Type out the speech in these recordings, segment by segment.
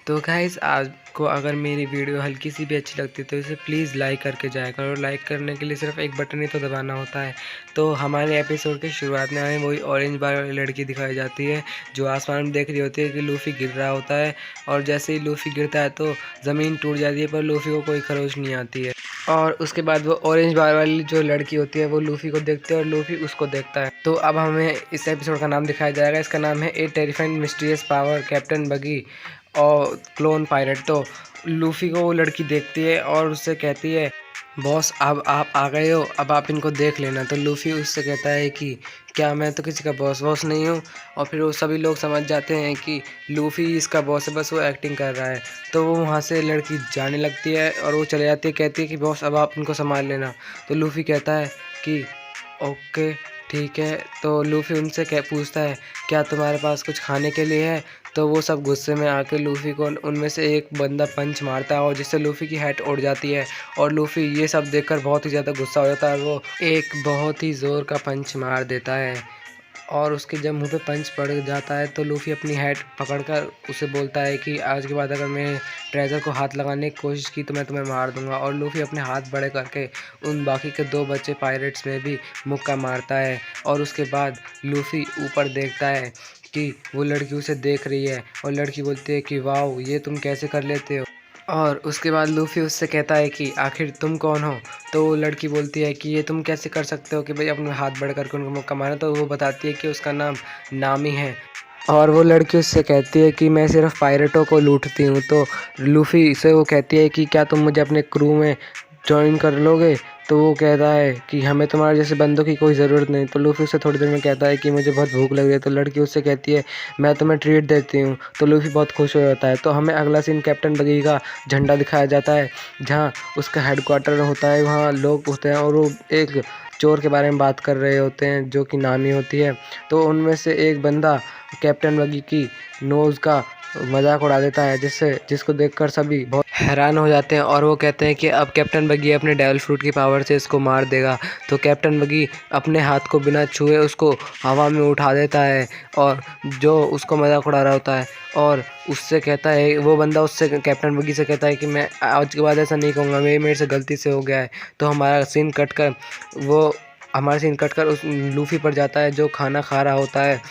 तो गाइस आपको अगर मेरी वीडियो हल्की सी भी अच्छी लगती है तो इसे प्लीज़ लाइक करके जाया करो। और लाइक करने के लिए सिर्फ एक बटन ही तो दबाना होता है। तो हमारे एपिसोड के शुरुआत में हमें वही ऑरेंज बाल वाली लड़की दिखाई जाती है जो आसमान में देख रही होती है कि लूफ़ी गिर रहा होता है। और जैसे ही लूफ़ी गिरता है तो ज़मीन टूट जाती है, पर लूफ़ी को कोई खरोच नहीं आती है। और उसके बाद वो ऑरेंज बाल वाली जो लड़की होती है वो लूफ़ी को देखती है और लूफ़ी उसको देखता है। तो अब हमें इस एपिसोड का नाम दिखाया जाएगा। इसका नाम है ए टेरिफाइंग मिस्टीरियस पावर कैप्टन बगी और क्लोन पायलट। तो लूफ़ी को वो लड़की देखती है और उससे कहती है, बॉस अब आप आ गए हो, अब आप इनको देख लेना। तो लूफ़ी उससे कहता है कि क्या मैं तो किसी का बॉस नहीं हूँ। और फिर वो सभी लोग समझ जाते हैं कि लूफ़ी इसका बॉस है, बस वो एक्टिंग कर रहा है। तो वो वहाँ से लड़की जाने लगती है और वो चले जाती है, कहती है कि बॉस अब आप इनको संभाल लेना। तो लूफ़ी कहता है कि ओके ठीक है। तो लूफ़ी उनसे कह पूछता है, क्या तुम्हारे पास कुछ खाने के लिए है? तो वो सब गुस्से में आके लूफ़ी को उनमें से एक बंदा पंच मारता है और जिससे लूफ़ी की हेड उड़ जाती है। और लूफ़ी ये सब देखकर बहुत ही ज़्यादा गुस्सा हो जाता है। वो एक बहुत ही ज़ोर का पंच मार देता है और उसके जब मुंह पे पंच पड़ जाता है तो लूफ़ी अपनी हेड पकड़कर उसे बोलता है कि आज के बाद अगर मैं ट्रेजर को हाथ लगाने की कोशिश की तो मैं तुम्हें मार दूंगा। और लूफ़ी अपने हाथ बड़े करके उन बाकी के दो बच्चे पायरेट्स में भी मुक्का मारता है। और उसके बाद लूफ़ी ऊपर देखता है कि वो लड़की उसे देख रही है और लड़की बोलती है कि वाओ ये तुम कैसे कर लेते हो। और उसके बाद लूफ़ी उससे कहता है कि आखिर तुम कौन हो? तो वो लड़की बोलती है कि ये तुम कैसे कर सकते हो कि भाई अपने हाथ बढ़ करके उनको मुक्का मारा। तो वो बताती है कि उसका नाम नामी है। और वो लड़की उससे कहती है कि मैं सिर्फ पायरेटों को लूटती हूँ। तो लूफ़ी से वो कहती है कि क्या तुम मुझे अपने क्रू में जॉइन कर लोगे? तो वो कहता है कि हमें तुम्हारे जैसे बंदों की कोई ज़रूरत नहीं। तो लूफ़ी उससे थोड़ी देर में कहता है कि मुझे बहुत भूख लग रही है। तो लड़की उससे कहती है मैं तुम्हें ट्रीट देती हूँ। तो लूफ़ी बहुत खुश हो जाता है। तो हमें अगला सीन कैप्टन बगी का झंडा दिखाया जाता है जहाँ उसका हेडक्वार्टर होता है। वहाँ लोग होते हैं और वो एक चोर के बारे में बात कर रहे होते हैं जो कि नामी होती है। तो उनमें से एक बंदा कैप्टन बगी की नोज़ का मजाक उड़ा देता है जिसको देखकर सभी बहुत हैरान हो जाते हैं। और वो कहते हैं कि अब कैप्टन बगी अपने डेविल फ्रूट की पावर से इसको मार देगा। तो कैप्टन बगी अपने हाथ को बिना छुए उसको हवा में उठा देता है और जो उसको मजाक उड़ा रहा होता है और उससे कहता है, वो बंदा उससे कैप्टन बगी से कहता है कि मैं आज के बाद ऐसा नहीं कहूँगा, मेरे से गलती से हो गया है। तो हमारा सीन कट कर उस लूफ़ी पर जाता है जो खाना खा रहा होता है।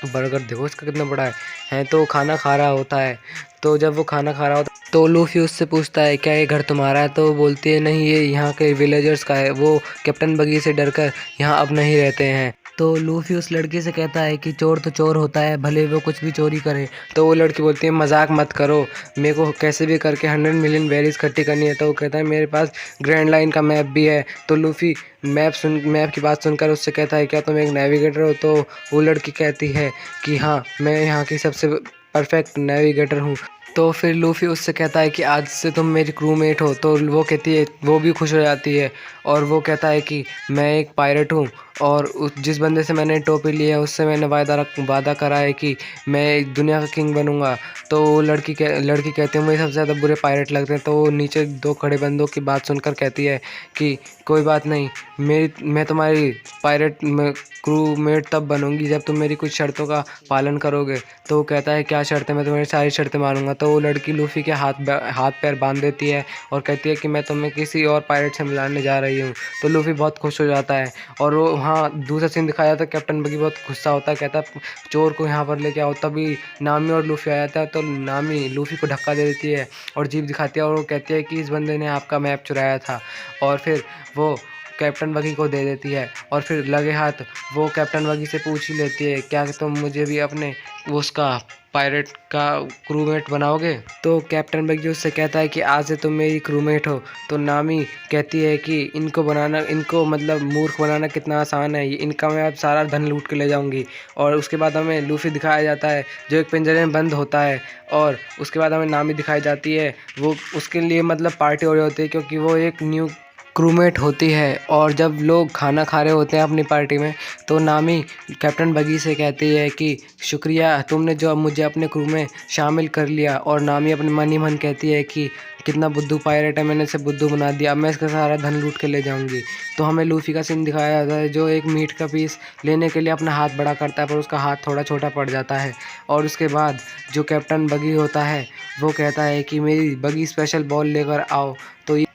बर्गर देखो इसका कितना बड़ा है। तो खाना खा रहा होता है। तो जब वो खाना खा रहा होता है तो लूफ़ी उससे पूछता है क्या ये घर तुम्हारा है? तो वो बोलती है नहीं, ये यहाँ के विलेजर्स का है। वो कैप्टन बगी से डरकर यहाँ अब नहीं रहते हैं। तो लूफ़ी उस लड़की से कहता है कि चोर तो चोर होता है, भले वो कुछ भी चोरी करे। तो वो लड़की बोलती है मजाक मत करो, मेरे को कैसे भी करके 100 मिलियन बेरीज इकट्ठी करनी है। तो वो कहता है मेरे पास ग्रैंड लाइन का मैप भी है। तो लूफ़ी मैप की बात सुनकर उससे कहता है क्या तुम एक नेविगेटर हो? तो वो लड़की कहती है कि हाँ, मैं यहाँ की सबसे परफेक्ट नेविगेटर हूँ। तो फिर लूफ़ी उससे कहता है कि आज से तुम मेरी क्रूमेट हो। तो वो कहती है, वो भी खुश हो जाती है और वो कहता है कि मैं एक पायलट हूँ और जिस बंदे से मैंने टोपी ली है उससे मैंने वादा करा है कि मैं दुनिया का किंग बनूंगा। तो वो लड़की कहती है मुझे सबसे ज़्यादा बुरे पायलट लगते हैं। तो वो नीचे दो खड़े बंदों की बात सुनकर कहती है कि कोई बात नहीं, मैं तुम्हारी पायलट में क्रूमेट तब बनूंगी जब तुम मेरी कुछ शर्तों का पालन करोगे। तो वो कहता है क्या शर्त है? मैं तुम्हारी सारी शर्तें मानूंगा। तो वो लड़की लूफ़ी के हाथ पैर बांध देती है और कहती है कि मैं तुम्हें किसी और पायलट से मिलाने जा रही हूँ। तो लूफ़ी बहुत खुश हो जाता है। और वो वहाँ दूसरा सीन दिखाया जाता है, कैप्टन बगी बहुत गुस्सा होता है, कहता है चोर को यहाँ पर लेके आओ। तभी नामी और लूफ़ी आ जाता है। तो नामी लूफ़ी को धक्का दे देती है और जीप दिखाती है और वो कहती है कि इस बंदे ने आपका मैप चुराया था। और फिर वो कैप्टन बगी को दे देती है और फिर लगे हाथ वो कैप्टन बगी से पूछ ही लेती है क्या तुम मुझे भी अपने उसका पायलट का क्रूमेट बनाओगे? तो कैप्टन बगी उससे कहता है कि आज से तुम मेरी क्रूमेट हो। तो नामी कहती है कि इनको मतलब मूर्ख बनाना कितना आसान है, इनका मैं अब सारा धन लूट के ले जाऊंगी। और उसके बाद हमें लूफ़ी दिखाया जाता है जो एक पिंजरे में बंद होता है। और उसके बाद हमें नामी दिखाई जाती है, वो उसके लिए मतलब पार्टी हो रही होती है क्योंकि वो एक न्यू क्रूमेट होती है। और जब लोग खाना खा रहे होते हैं अपनी पार्टी में, तो नामी कैप्टन बगी से कहती है कि शुक्रिया, तुमने जो अब मुझे अपने क्रू में शामिल कर लिया। और नामी अपने मन ही मन कहती है कि कितना बुद्धू पायरेट है, मैंने इसे बुद्धू बना दिया, अब मैं इसका सारा धन लूट के ले जाऊंगी। तो हमें लूफी का सीन दिखाया जाता है, जो एक मीट का पीस लेने के लिए अपना हाथ बड़ा करता है, पर उसका हाथ थोड़ा छोटा पड़ जाता है। और उसके बाद जो कैप्टन बगी होता है वो कहता है कि मेरी बगी स्पेशल बॉल लेकर आओ।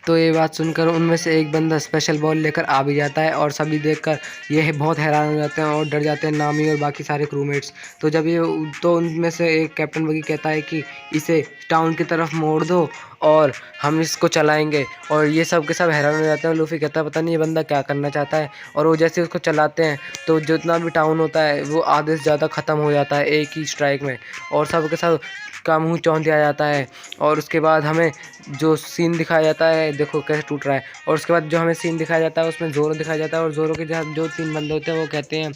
तो ये बात सुनकर उनमें से एक बंदा स्पेशल बॉल लेकर आ भी जाता है, और सभी देखकर ये बहुत हैरान हो जाते हैं और डर जाते हैं, नामी और बाकी सारे क्रूमेट्स। तो उनमें से एक कैप्टन बगी कहता है कि इसे टाउन की तरफ मोड़ दो और हम इसको चलाएंगे। और ये सब के सब हैरान हो जाते हैं। लूफी कहता है पता नहीं ये बंदा क्या करना चाहता है। और वो जैसे उसको चलाते हैं तो जितना भी टाउन होता है वो आधे से ज़्यादा ख़त्म हो जाता है एक ही स्ट्राइक में, और सब के सब का मुंह चौंध दिया जाता है। और उसके बाद हमें जो सीन दिखाया जाता है, देखो कैसे टूट रहा है। और उसके बाद जो हमें सीन दिखाया जाता है उसमें ज़ोरो दिखाया जाता है, और ज़ोरो के साथ जो 3 बंदे होते हैं वो कहते हैं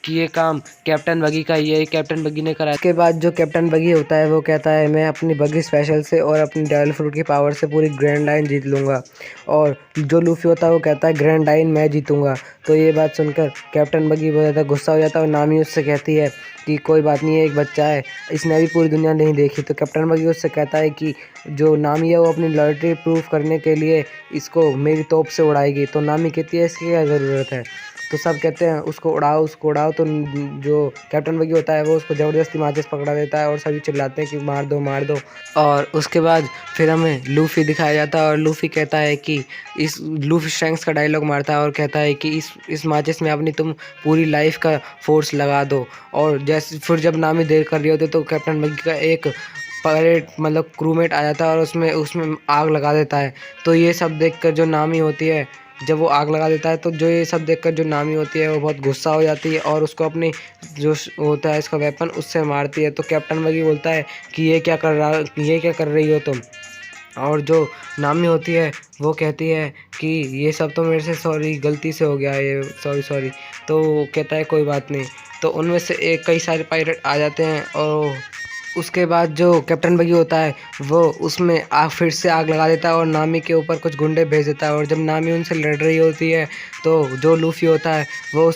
कि ये काम कैप्टन बगी का ही है, ये कैप्टन बगी ने करा। उसके बाद जो कैप्टन बगी होता है वो कहता है मैं अपनी बगी स्पेशल से और अपनी डेविल फ्रूट की पावर से पूरी ग्रैंड लाइन जीत लूँगा। और जो लूफी होता है वो कहता है ग्रैंड लाइन मैं जीतूँगा। तो ये बात सुनकर कैप्टन बगी बहुत ज़्यादा गुस्सा हो जाता है, और नामी उससे कहती है कि कोई बात नहीं है, एक बच्चा है, इसने अभी पूरी दुनिया नहीं देखी। तो कैप्टन बगी उससे कहता है कि जो नामी है वो अपनी लॉयल्टी प्रूफ करने के लिए इसको मेरी तोप से उड़ाएगी। तो नामी कहती है इसकी क्या ज़रूरत है। तो सब कहते हैं उसको उड़ाओ। तो जो कैप्टन बगी होता है वो उसको ज़बरदस्ती माचिस पकड़ा देता है, और सभी चिल्लाते हैं कि मार दो। और उसके बाद फिर हमें लूफी दिखाया जाता है, और लूफी कहता है कि लूफी शैंक्स का डायलॉग मारता है और कहता है कि इस माचिस में अपनी तुम पूरी लाइफ का फोर्स लगा दो। और जैसे फिर जब नामी देर कर रही होती तो कैप्टन बगी का एक पायरेट मतलब क्रूमेट आ जाता है और उसमें आग लगा देता है। तो ये सब देखकर जो नामी होती है, जब वो आग लगा देता है तो जो ये सब देखकर जो नामी होती है वो बहुत गुस्सा हो जाती है, और उसको अपनी जो होता है इसका वेपन उससे मारती है। तो कैप्टन बगी बोलता है कि ये क्या कर रही हो तुम। और जो नामी होती है वो कहती है कि ये सब तो मेरे से सॉरी, गलती से हो गया ये, सॉरी। तो वो कहता है कोई बात नहीं। तो उनमें से कई सारे पायरेट आ जाते हैं, और उसके बाद जो कैप्टन बगी होता है वो उसमें फिर से आग लगा देता है और नामी के ऊपर कुछ गुंडे भेज देता है। और जब नामी उनसे लड़ रही होती है तो जो लूफी होता है वो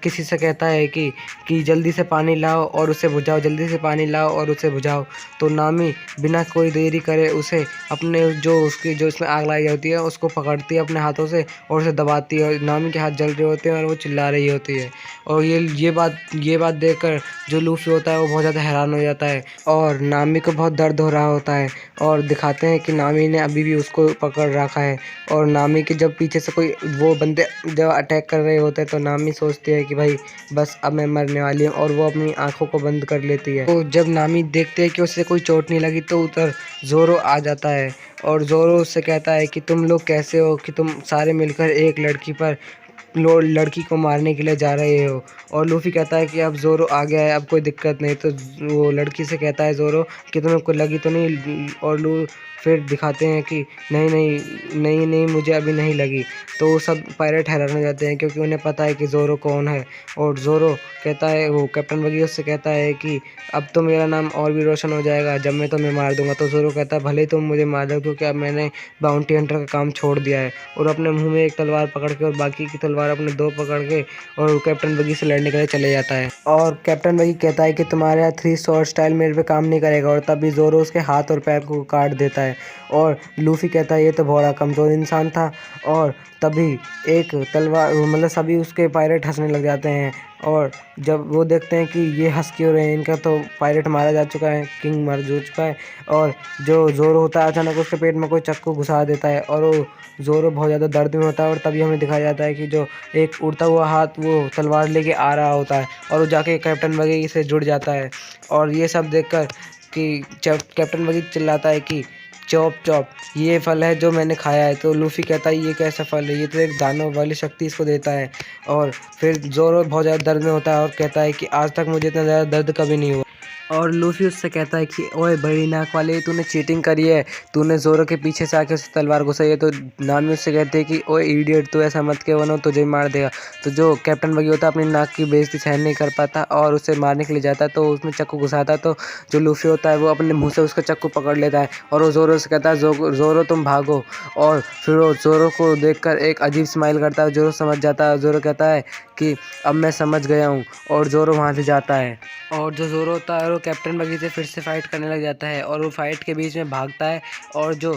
किसी से कहता है कि जल्दी से पानी लाओ और उसे बुझाओ, जल्दी से पानी लाओ और उसे बुझाओ। तो नामी बिना कोई देरी करे उसे अपने जो इसमें आग लगाई होती है उसको पकड़ती है अपने हाथों से और उसे दबाती है, और नामी के हाथ जल रहे होते हैं और वो चिल्ला रही होती है। और ये बात देखकर जो लूफी होता है वो बहुत ज़्यादा हैरान हो जाता है, और नामी को बहुत दर्द हो रहा होता है। और दिखाते हैं कि नामी ने अभी भी उसको पकड़ रखा है, और नामी के जब पीछे से कोई वो बंदे जब अटैक कर रहे होते हैं तो नामी सोचती है कि भाई बस अब मैं मरने वाली हूँ, और वो अपनी आंखों को बंद कर लेती है। तो जब नामी देखते है कि उससे कोई चोट नहीं लगी तो उधर ज़ोरो आ जाता है, और ज़ोरो उससे कहता है कि तुम लोग कैसे हो कि तुम सारे मिलकर एक लड़की को मारने के लिए जा रहे हो। और लूफी कहता है कि अब ज़ोरो आ गया है, अब कोई दिक्कत नहीं। तो वो लड़की से कहता है ज़ोरो कि तुम्हें कोई लगी तो नहीं। और फिर दिखाते हैं कि नहीं मुझे अभी नहीं लगी। तो सब पायरेट हैरान हो जाते हैं क्योंकि उन्हें पता है कि ज़ोरो कौन है। और ज़ोरो कहता है, वो कैप्टन बगी उससे कहता है कि अब तो मेरा नाम और भी रोशन हो जाएगा जब मैं तुम्हें मार दूंगा। तो ज़ोरो कहता है भले तुम मुझे मार दो, क्योंकि अब मैंने बाउंटी हंटर का काम छोड़ दिया है। और अपने मुंह में एक तलवार पकड़ के और बाकी की तलवार अपने 2 पकड़ के और कैप्टन बगी से लड़ने के लिए चले जाता है। और कैप्टन बगी कहता है कि तुम्हारा 3 स्वॉर्ड स्टाइल मेरे पे काम नहीं करेगा, और तभी ज़ोरो उसके हाथ और पैर को काट देता है। और लूफी कहता है ये तो बड़ा कमज़ोर इंसान था। और तभी एक तलवार मतलब सभी उसके पायरेट हंसने लग जाते हैं, और जब वो देखते हैं कि ये हंस क्यों रहे हैं, इनका तो पायरेट मारा जा चुका है, किंग मर जा चुका है। और जो ज़ोरो होता है अचानक उसके पेट में कोई चाकू घुसा देता है, और वो ज़ोरो बहुत ज़्यादा दर्द में होता है। और तभी हमें दिखाया जाता है कि जो एक उड़ता हुआ हाथ वो तलवार लेके आ रहा होता है, और वो जाके कैप्टन बगी से जुड़ जाता है। और ये सब देखकर कि कैप्टन बगी चिल्लाता है कि चॉप ये फल है जो मैंने खाया है। तो लूफी कहता है ये कैसा फल है, ये तो एक दानव वाली शक्ति इसको देता है। और फिर ज़ोरो बहुत ज़्यादा दर्द में होता है और कहता है कि आज तक मुझे इतना ज़्यादा दर्द कभी नहीं हुआ। और लूफी उससे कहता है कि ओए बड़ी नाक वाले, तूने चीटिंग करी है, तूने जोरो के पीछे से आके उसे तलवार घुसाई है। तो नामी उससे कहते हैं कि ओए इडियट, तू ऐसा मत के, वरना तुझे मार देगा। तो जो कैप्टन बगी होता है अपनी नाक की बेइज्जती सहन नहीं कर पाता और उसे मारने के लिए जाता है, तो उसमें चाकू घुसाता है। तो जो लूफी होता है वो अपने मुँह से उसका चाकू पकड़ लेता है और वो जोरो से कहता है जोरो तुम भागो। और फिर वो जोरो को देखकर एक अजीब स्माइल करता है। जोरो समझ जाता है। जोरो कहता है कि अब मैं समझ गया हूँ, और जोरो वहाँ से जाता है। और जो जोरो होता है वो कैप्टन बगी से फिर से फाइट करने लग जाता है और वो फाइट के बीच में भागता है और जो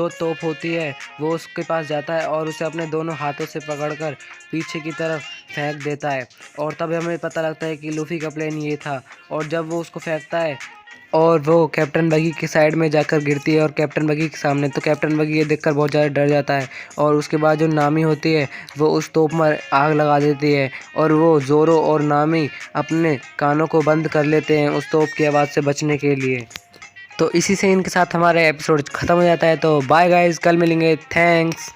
तोप होती है वो उसके पास जाता है और उसे अपने दोनों हाथों से पकड़कर पीछे की तरफ फेंक देता है। और तब हमें पता लगता है कि लूफी का प्लान ये था। और जब वो उसको फेंकता है और वो कैप्टन बगी के साइड में जाकर गिरती है और कैप्टन बगी के सामने, तो कैप्टन बगी ये देखकर बहुत ज़्यादा डर जाता है। और उसके बाद जो नामी होती है वो उस तोप में आग लगा देती है और वो जोरो और नामी अपने कानों को बंद कर लेते हैं उस तोप की आवाज़ से बचने के लिए। तो इसी से इनके साथ हमारा एपिसोड ख़त्म हो जाता है। तो बाय गाइस, कल मिलेंगे। थैंक्स।